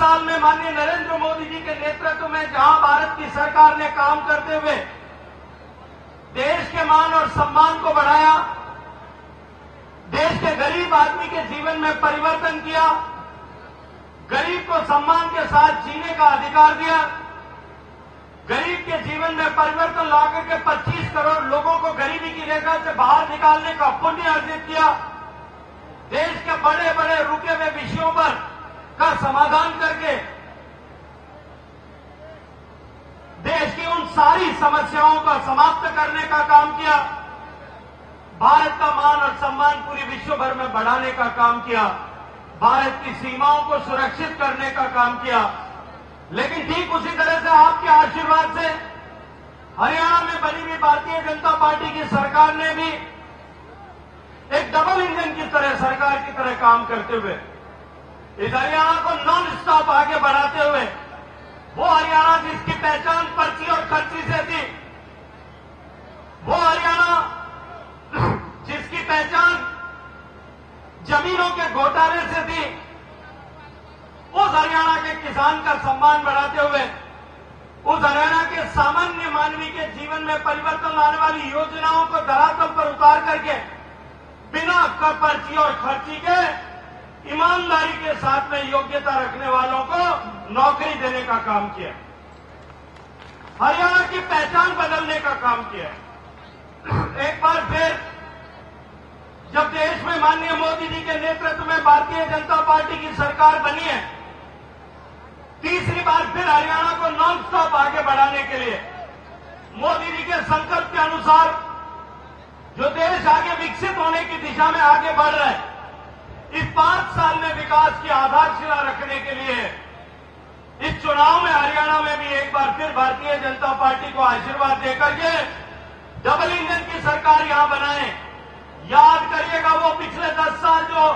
साल में माननीय नरेंद्र मोदी जी के नेतृत्व में जहां भारत की सरकार ने काम करते हुए देश के मान और सम्मान को बढ़ाया, देश के गरीब आदमी के जीवन में परिवर्तन किया, गरीब को सम्मान के साथ जीने का अधिकार दिया, गरीब के जीवन में परिवर्तन लाकर के 25 करोड़ लोगों को गरीबी की रेखा से बाहर निकालने का पुण्य अर्जित किया, देश के बड़े बड़े रुके हुए विषयों पर का समाधान करके देश की उन सारी समस्याओं को समाप्त करने का काम किया, भारत का मान और सम्मान पूरी विश्व भर में बढ़ाने का काम किया, भारत की सीमाओं को सुरक्षित करने का काम किया। लेकिन ठीक उसी तरह से आपके आशीर्वाद से हरियाणा में बनी हुई भारतीय जनता पार्टी की सरकार ने भी एक डबल इंजन की तरह सरकार की तरह काम करते हुए इस हरियाणा को नॉन स्टॉप आगे बढ़ाते हुए वो हरियाणा जिसकी पहचान पर्ची और खर्ची से थी, वो हरियाणा जिसकी पहचान जमीनों के घोटाले से थी, उस हरियाणा के किसान का सम्मान बढ़ाते हुए उस हरियाणा के सामान्य मानवी के जीवन में परिवर्तन लाने वाली योजनाओं को धरातल पर उतार करके बिना कर पर्ची और खर्ची के ईमानदारी के साथ में योग्यता रखने वालों को नौकरी देने का काम किया, हरियाणा की पहचान बदलने का काम किया। एक बार फिर जब देश में माननीय मोदी जी के नेतृत्व में भारतीय जनता पार्टी की सरकार बनी है, तीसरी बार फिर हरियाणा को नॉन स्टॉप आगे बढ़ाने के लिए मोदी जी के संकल्प के अनुसार जो देश आगे विकसित होने की दिशा में आगे बढ़ रहा है, इस 5 साल में विकास की आधारशिला रखने के लिए इस चुनाव में हरियाणा में भी एक बार फिर भारतीय जनता पार्टी को आशीर्वाद देकर के डबल इंजन की सरकार यहां बनाए। याद करिएगा वो पिछले 10 साल जो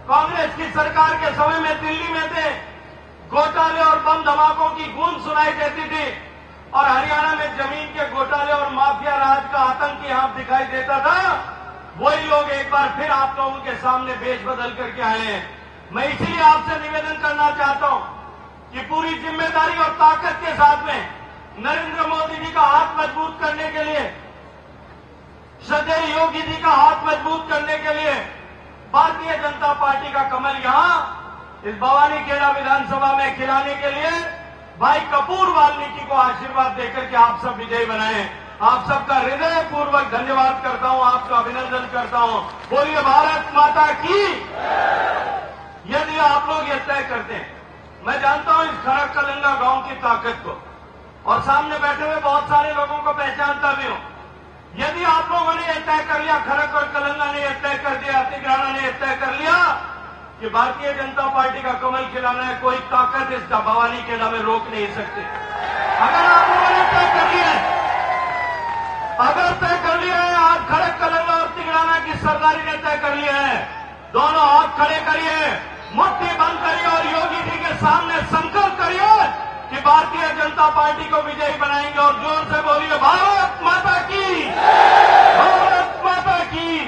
कांग्रेस की सरकार के समय में दिल्ली में थे, घोटाले और बम धमाकों की गूंज सुनाई देती थी और हरियाणा में जमीन के घोटाले और माफिया राज का आतंक यहां दिखाई देता था। वही लोग एक बार फिर आप लोगों के सामने भेष बदल करके आए हैं। मैं इसीलिए आपसे निवेदन करना चाहता हूं कि पूरी जिम्मेदारी और ताकत के साथ में नरेंद्र मोदी जी का हाथ मजबूत करने के लिए, श्रद्धेय योगी जी का हाथ मजबूत करने के लिए भारतीय जनता पार्टी का कमल यहां इस भवानी खेड़ा विधानसभा में खिलाने के लिए भाई कपूर वाल्मीकि को आशीर्वाद देकर के आप सब विजयी बनाए। आप सबका हृदय पूर्वक धन्यवाद करता हूं, आपका अभिनंदन करता हूं। बोलिए भारत माता की। यदि आप लोग ये तय करते हैं, मैं जानता हूं इस खड़क कलंगा गांव की ताकत को और सामने बैठे हुए बहुत सारे लोगों को पहचानता भी हूं। यदि आप लोगों ने यह तय कर लिया, खड़क और कलंगा ने यह तय कर दिया, तिगराना ने यह तय कर लिया कि भारतीय जनता पार्टी का कमल खिलाना है, कोई ताकत इस भवानी खेड़ा में रोक नहीं सकती। अगर आप लोगों ने तय कर लिया है, अगर तय कर लिया है, आज खड़क कलंगा और तिगराना की सरदारी ने तय कर लिया है, दोनों हाथ खड़े करिए, मुट्ठी बंद करिए और योगी जी के सामने संकल्प करिए कि भारतीय जनता पार्टी को विजयी बनाएंगे और जोर से बोलिए भारत माता की, भारत माता की।